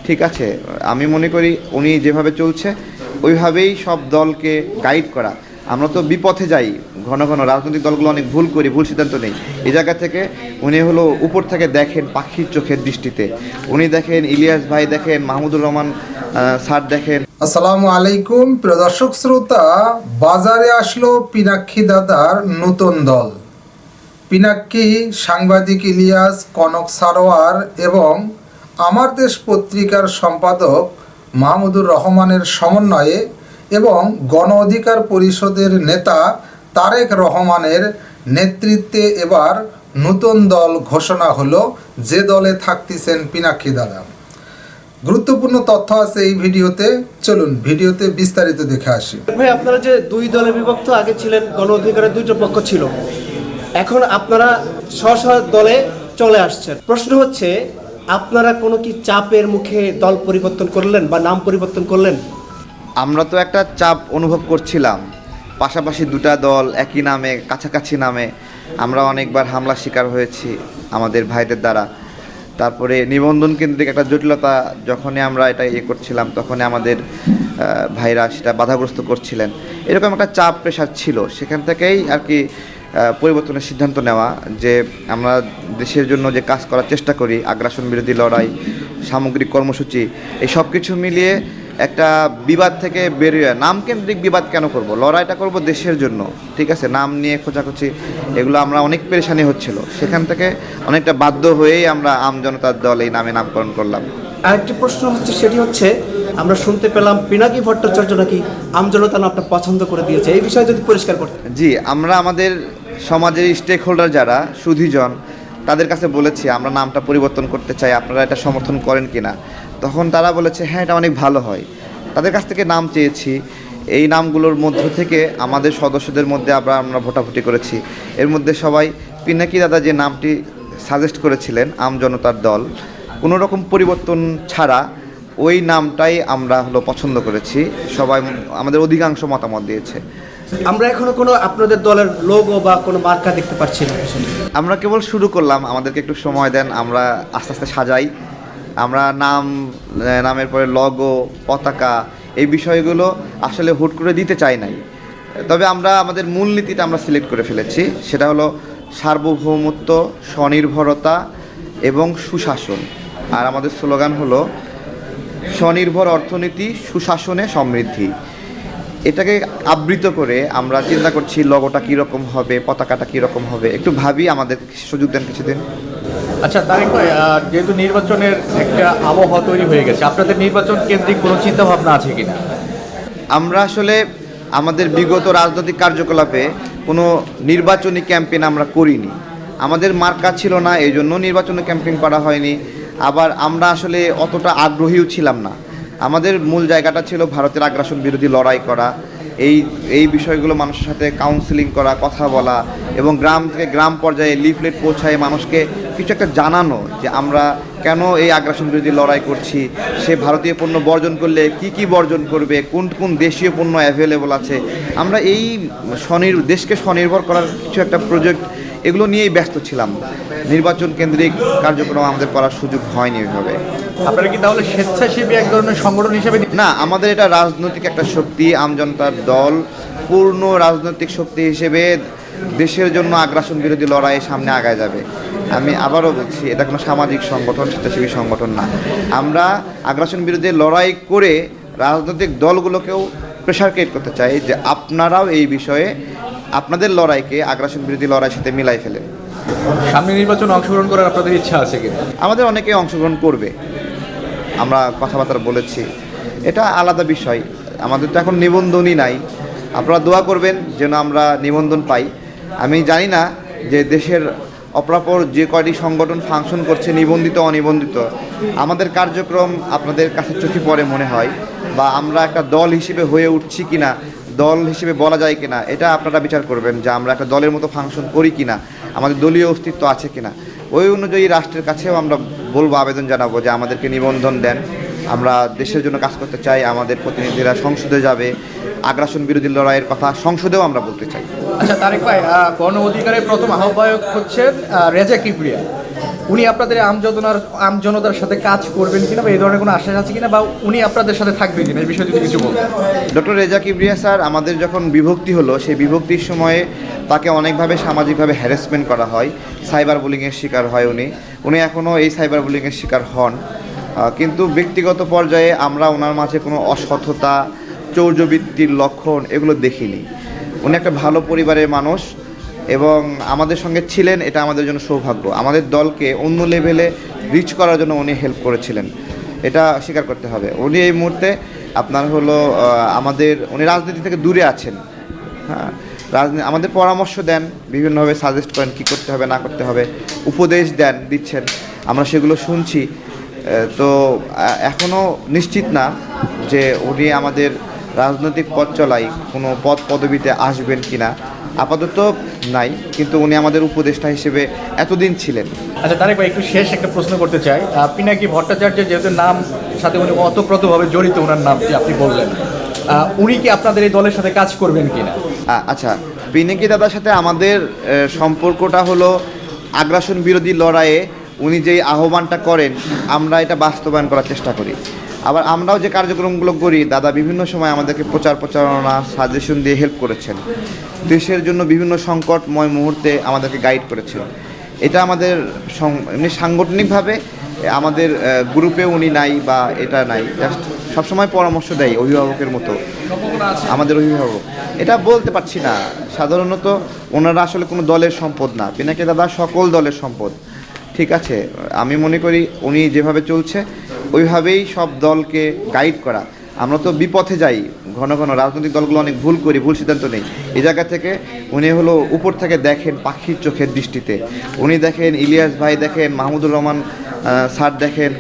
ঠিক আছে, আমি মনে করি উনি যেভাবে চলছে ওইভাবেই সব দলকে গাইড করা। আমরা তো বিপথে যাই, ঘন ঘন রাজনৈতিক দলগুলো অনেক ভুল করি, ভুল সিদ্ধান্ত নেই। এই জায়গা থেকে উনি হলো উপর থেকে দেখেন পাখির চোখের দৃষ্টিতে, উনি দেখেন ইলিয়াস ভাই দেখেন, মাহমুদুর রহমান স্যার দেখেন। আসসালামু আলাইকুম প্রিয় দর্শক শ্রোতা, বাজারে আসলো পিনাক্ষী দাদার নতুন দল। পিনাক্ষী সাংবাদিক ইলিয়াস, কনক সারোয়ার এবং আমার দেশ পত্রিকার সম্পাদক মাহমুদুর রহমানের সমন্বয়ে এবং গণ অধিকার পরিষদের নেতা তারেক রহমানের নেতৃত্বে এবার নতুন দল ঘোষণা হলো, যে দলে থাকতেছেন পিনাক্ষী দাদা। গুরুত্বপূর্ণ তথ্য আছে এই ভিডিওতে, চলুন ভিডিওতে বিস্তারিত দেখে আসি। ভাই, আপনারা যে দুই দলে বিভক্ত, আগে ছিলেন গণ অধিকারের দুইটা পক্ষ ছিল, এখন আপনারা স্ব দলে চলে আসছেন। প্রশ্ন হচ্ছে, আপনারা কোনো কি চাপের মুখে দল পরিবর্তন করলেন বা নাম পরিবর্তন করলেন? আমরা তো একটা চাপ অনুভব করছিলাম, পাশাপাশি দুটা দল একই নামে কাছাকাছি নামে আমরা অনেকবার হামলার শিকার হয়েছি আমাদের ভাইদের দ্বারা। তারপরে নিবন্ধন কেন্দ্রিক একটা জটিলতা যখনই আমরা এটা করছিলাম, তখনই আমাদের ভাইরা সেটা বাধাগ্রস্ত করছিলেন। এরকম একটা চাপ প্রেশার ছিল, সেখান থেকেই আর কি পরিবর্তনের সিদ্ধান্ত নেওয়া, যে আমরা দেশের জন্য যে কাজ করার চেষ্টা করি, আগ্রাসন বিরোধী লড়াই, সামগ্রিক কর্মসূচি, এই সব কিছু মিলিয়ে একটা বিবাদ থেকে বেরিয়ে, নামকেন্দ্রিক বিবাদ কেন করব, লড়াইটা করব দেশের জন্য, ঠিক আছে। নাম নিয়ে খোঁচাখুচি এগুলো আমরা অনেক পেরেশানি হচ্ছিল, সেখান থেকে অনেকটা বাধ্য হয়েই আমরা আমজনতার দল এই নামে নামকরণ করলাম। আরেকটি প্রশ্ন হচ্ছে, সেটি হচ্ছে আমরা শুনতে পেলাম পিনাকি ভট্টাচার্য নাকি আমজনতা নামটা পছন্দ করে দিয়েছে, এই বিষয়ে যদি পরিষ্কার করতে। জি, আমরা আমাদের সমাজের স্টেক হোল্ডার যারা সুধীজন তাদের কাছে বলেছি আমরা নামটা পরিবর্তন করতে চাই, আপনারা এটা সমর্থন করেন কিনা। তখন তারা বলেছে হ্যাঁ, এটা অনেক ভালো হয়। তাদের কাছ থেকে নাম চেয়েছি, এই নামগুলোর মধ্য থেকে আমাদের সদস্যদের মধ্যে আমরা ভোটাভুটি করেছি। এর মধ্যে সবাই পিনাকি দাদা যে নামটি সাজেস্ট করেছিলেন, আমজনতার দল, কোনো রকম পরিবর্তন ছাড়া ওই নামটাই আমরা পছন্দ করেছি। সবাই আমাদের অধিকাংশ মতামত দিয়েছে। আমরা এখনো কোনো আপনাদের দলের লোগো বা কোনো মার্কা দেখতে পাচ্ছি না। আমরা কেবল শুরু করলাম, আমাদেরকে একটু সময় দেন, আমরা আস্তে আস্তে সাজাই। আমরা নামের পরে লগো, পতাকা, এই বিষয়গুলো আসলে হুট করে দিতে চাই নাই। তবে আমরা আমাদের মূলনীতিটা আমরা সিলেক্ট করে ফেলেছি, সেটা হলো সার্বভৌমত্ব, স্বনির্ভরতা এবং সুশাসন। আর আমাদের স্লোগান হলো স্বনির্ভর অর্থনীতি, সুশাসনে সমৃদ্ধি। এটাকে আবৃত করে আমরা চিন্তা করছি লগোটা কীরকম হবে, পতাকাটা কীরকম হবে, একটু ভাবি, আমাদের সুযোগ দেন কিছুদিন। আচ্ছা তারেক ভাই, যেহেতু নির্বাচনের একটা আবহাওয়া তৈরি হয়ে গেছে, আপনাদের নির্বাচন কেন্দ্রিক কোনো চিন্তাভাবনা আছে কিনা? আমরা আসলে আমাদের বিগত রাজনৈতিক কার্যকলাপে কোনো নির্বাচনী ক্যাম্পেইন আমরা করিনি, আমাদের মার্কা ছিল না, এই জন্য নির্বাচনী ক্যাম্পেইন করা হয়নি। আবার আমরা আসলে অতটা আগ্রহীও ছিলাম না। আমাদের মূল জায়গাটা ছিল ভারতের আগ্রাসন বিরোধী লড়াই করা, এই বিষয়গুলো মানুষের সাথে কাউন্সেলিং করা, কথা বলা এবং গ্রাম থেকে গ্রাম পর্যায়ে লিফলেট পৌঁছায় মানুষকে কিছু একটা জানানো যে আমরা কেন এই আগ্রাসন বিরোধী লড়াই করছি, সে ভারতীয় পণ্য বর্জন করলে কি বর্জন করবে, কোন কোন দেশীয় পণ্য অ্যাভেলেবল আছে। আমরা এই দেশকে স্বনির্ভর করার কিছু একটা প্রজেক্ট, এগুলো নিয়েই ব্যস্ত ছিলাম। নির্বাচন কেন্দ্রিক কার্যক্রম আমাদের করার সুযোগ হয়নি ওইভাবে। আপনারা কি তাহলে স্বেচ্ছাসেবী এক ধরনের সংগঠন হিসেবে? না, আমাদের এটা রাজনৈতিক একটা শক্তি, আমজনতার দল পূর্ণ রাজনৈতিক শক্তি হিসেবে দেশের জন্য আগ্রাসন বিরোধী লড়াইয়ের সামনে আগায় যাবে। আমি আবারও বলছি, এটা কোনো সামাজিক সংগঠন, স্বেচ্ছাসেবী সংগঠন না। আমরা আগ্রাসন বিরোধী লড়াই করে রাজনৈতিক দলগুলোকেও প্রেশার ক্রিয়েট করতে চাই যে আপনারাও এই বিষয়ে আপনাদের লড়াইকে আগ্রাসন বিরোধী লড়াইয়ের সাথে মিলাই ফেলেন। সামনে নির্বাচনে অংশগ্রহণ করার আপনাদের ইচ্ছা আছে কিনা? আমাদের অনেকে অংশগ্রহণ করবে, আমরা কথাবার্তা বলেছি, এটা আলাদা বিষয়। আমাদের তো এখন নিবন্ধনই নাই, আপনারা দোয়া করবেন যেন আমরা নিবন্ধন পাই। আমি জানি না যে দেশের অপরাপর যে কয়টি সংগঠন ফাংশন করছে, নিবন্ধিত অনিবন্ধিত, আমাদের কার্যক্রম আপনাদের কাছে চোখে পড়ে মনে হয়, বা আমরা একটা দল হিসেবে হয়ে উঠছি কিনা, দল হিসেবে বলা যায় কিনা, এটা আপনারা বিচার করবেন যে আমরা একটা দলের মতো ফাংশন করি কিনা, আমাদের দলীয় অস্তিত্ব আছে কিনা। ওই অনুযায়ী রাষ্ট্রের কাছেও আমরা বলবো, আবেদন জানাবো যে আমাদেরকে নিবন্ধন দেন, আমরা দেশের জন্য কাজ করতে চাই। আমাদের প্রতিনিধিরা সংসদে যাবে, আগ্রাসন বিরোধী লড়াইয়ের কথা সংসদেও আমরা বলতে চাই। আচ্ছা তারেক ভাই, গণ অধিকারের প্রথম আহ্বায়ক হচ্ছেন রেজা কিবরিয়া, উনি আপনাদের আমজনতার সাথে কাজ করবেন কিনা বা এই ধরনের কোনো আশ্বাস আছে কিনা, বা উনি আপনাদের সাথে থাকবেন কিনা, এই বিষয়ে যদি কিছু বলতেন। ডক্টর রেজা কিবরিয়া স্যার আমাদের যখন বিভক্তি হলো সেই বিভক্তির সময়ে তাকে অনেকভাবে সামাজিকভাবে হ্যারাসমেন্ট করা হয়, সাইবার বুলিংয়ের শিকার হয় উনি এখনও এই সাইবার বুলিংয়ের শিকার হন। কিন্তু ব্যক্তিগত পর্যায়ে আমরা ওনার মাঝে কোনো অসততা, চৌর্যবৃত্তির লক্ষণ এগুলো দেখিনি। উনি একটা ভালো পরিবারের মানুষ এবং আমাদের সঙ্গে ছিলেন, এটা আমাদের জন্য সৌভাগ্য। আমাদের দলকে অন্য লেভেলে রিচ করার জন্য উনি হেল্প করেছিলেন, এটা স্বীকার করতে হবে। উনি এই মুহূর্তে আপনার উনি রাজনীতি থেকে দূরে আছেন। হ্যাঁ, আমাদের পরামর্শ দেন, বিভিন্নভাবে সাজেস্ট করেন কী করতে হবে না করতে হবে, উপদেশ দিচ্ছেন, আমরা সেগুলো শুনছি। তো এখনও নিশ্চিত না যে উনি আমাদের রাজনৈতিক পথ চলায় কোনো পদ পদবিতে আসবেন কিনা, আপাতত নাই, কিন্তু উনি আমাদের উপদেষ্টা হিসেবে এতদিন ছিলেন। আচ্ছা তারেক ভাই, একটু শেষ একটা প্রশ্ন করতে চাই। পিনাকি ভট্টাচার্যের যেহেতু নাম সাথে উনি ওতপ্রোতভাবে জড়িত, ওনার নাম যে আপনি বললেন, উনি কি আপনাদের এই দলের সাথে কাজ করবেন কিনা? আচ্ছা, পিনাকি দাদার সাথে আমাদের সম্পর্কটা হলো আগ্রাসন বিরোধী লড়াইয়ে উনি যেই আহ্বানটা করেন আমরা এটা বাস্তবায়ন করার চেষ্টা করি। আবার আমরাও যে কার্যক্রমগুলো করি, দাদা বিভিন্ন সময় আমাদেরকে প্রচারণা সাজেশন দিয়ে হেল্প করেছেন, দেশের জন্য বিভিন্ন সংকটময় মুহূর্তে আমাদেরকে গাইড করেছেন। এটা আমাদের এমনি সাংগঠনিকভাবে আমাদের গ্রুপে উনি নাই বা এটা নাই, জাস্ট সবসময় পরামর্শ দেয় অভিভাবকের মতো, আমাদের অভিভাবক। এটা বলতে পারছি না, সাধারণত ওনারা আসলে কোনো দলের সম্পদ না, পিনাকি দাদা সকল দলের সম্পদ। ঠিক আছে, আমি মনে করি উনি যেভাবে চলছে ওইভাবেই সব দলকে গাইড করা। আমরা তো বিপথে যাই ঘন ঘন, রাজনৈতিক দলগুলো অনেক ভুল করি, ভুল সিদ্ধান্ত নেই। এই জায়গা থেকে উনি উপর থেকে দেখেন পাখির চোখের দৃষ্টিতে, উনি দেখেন ইলিয়াস ভাই দেখেন, মাহমুদুর রহমান স্যার দেখেন,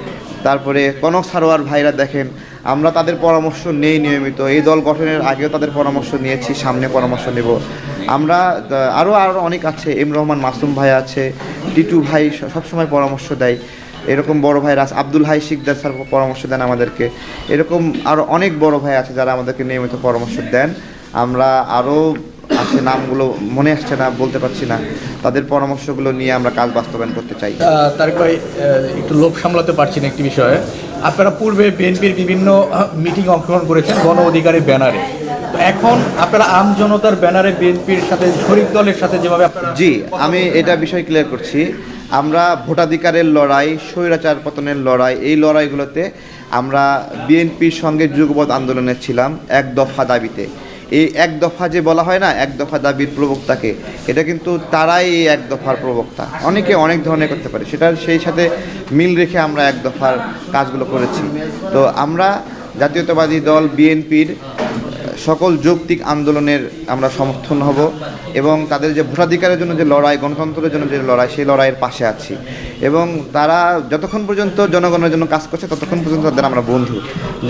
তারপরে কনক সারোয়ার ভাইরা দেখেন। আমরা তাদের পরামর্শ নেই নিয়মিত, এই দল গঠনের আগেও তাদের পরামর্শ নিয়েছি, সামনে পরামর্শ নেব আমরা। আরও অনেক আছে, এম রহমান মাসুম ভাই আছে, টিটু ভাই সবসময় পরামর্শ দেয়, এরকম বড় ভাই আব্দুল হাই শিকদার স্যার পরামর্শ দেন আমাদেরকে, এরকম আরও অনেক বড় ভাই আছে যারা আমাদেরকে নিয়মিত পরামর্শ দেন। আমরা আরও আছে, নামগুলো মনে আসছে না, বলতে পারছি না, তাদের পরামর্শগুলো নিয়ে আমরা কাজ বাস্তবায়ন করতে চাই। তারেক ভাই, একটু লোভ সামলাতে পারছি না একটি বিষয়ে। আপনারা পূর্বে বিএনপির বিভিন্ন মিটিং অংশগ্রহণ করেছেন গণ অধিকারের ব্যানারে, তো এখন আপনারা আমজনতার ব্যানারে বিএনপির সাথে শরিক দলের সাথে যেভাবে জি, আমি এটা বিষয় ক্লিয়ার করছি। আমরা ভোটাধিকারের লড়াই, স্বৈরাচার পতনের লড়াই, এই লড়াইগুলোতে আমরা বিএনপির সঙ্গে যুগপৎ আন্দোলনে ছিলাম এক দফা দাবিতে। এই এক দফা যে বলা হয় না, এক দফা দাবির প্রবক্তাকে, এটা কিন্তু তারাই এই এক দফার প্রবক্তা। অনেকে অনেক ধরনের করতে পারে, সেই সাথে মিল রেখে আমরা এক দফার কাজগুলো করেছি। তো আমরা জাতীয়তাবাদী দল বিএনপির সকল যৌক্তিক আন্দোলনের আমরা সমর্থন হব এবং তাদের যে ভোটাধিকারের জন্য যে লড়াই, গণতন্ত্রের জন্য যে লড়াই, সেই লড়াইয়ের পাশে আছি। এবং তারা যতক্ষণ পর্যন্ত জনগণের জন্য কাজ করছে ততক্ষণ পর্যন্ত তাদের আমরা বন্ধু।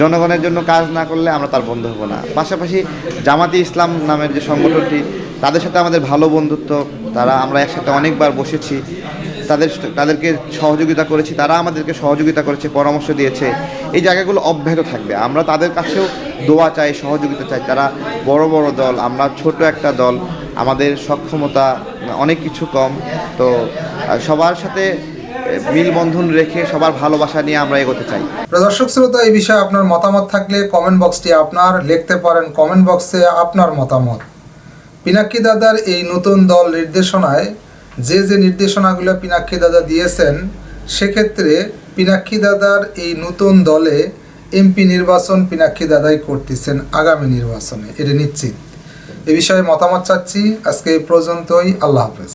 জনগণের জন্য কাজ না করলে আমরা তার বন্ধু হব না। পাশাপাশি জামাতি ইসলাম নামের যে সংগঠনটি, তাদের সাথে আমাদের ভালো বন্ধুত্ব, আমরা একসাথে অনেকবার বসেছি, তাদেরকে সহযোগিতা করেছি, তারা আমাদেরকে সহযোগিতা করেছে, পরামর্শ দিয়েছে। এই জায়গাগুলো অব্যাহত থাকবে। আমরা তাদের কাছেও দোয়া চাই, সহযোগিতা চাই। তারা বড় বড় দল, আমরা ছোট একটা দল, আমাদের সক্ষমতা অনেক কিছু কম। তো সবার সাথে মিলবন্ধন রেখে সবার ভালোবাসা নিয়ে আমরা এগোতে চাই। দর্শক শ্রোতা, এই বিষয়ে আপনার মতামত থাকলে কমেন্ট বক্সটি আপনার, লিখতে পারেন কমেন্ট বক্সে আপনার মতামত। পিনাকি দাদার এই নতুন দল নির্দেশনায় যে নির্দেশনাগুলো পিনাকি দাদা দিয়েছেন, সেক্ষেত্রে পিনাকি দাদার এই নতুন দলে এমপি নির্বাচন পিনাকি দাদাই করতেছেন আগামী নির্বাচনে, এটা নিশ্চিত। এ বিষয়ে মতামত চাচ্ছি। আজকে এই পর্যন্তই। আল্লাহ হাফেজ।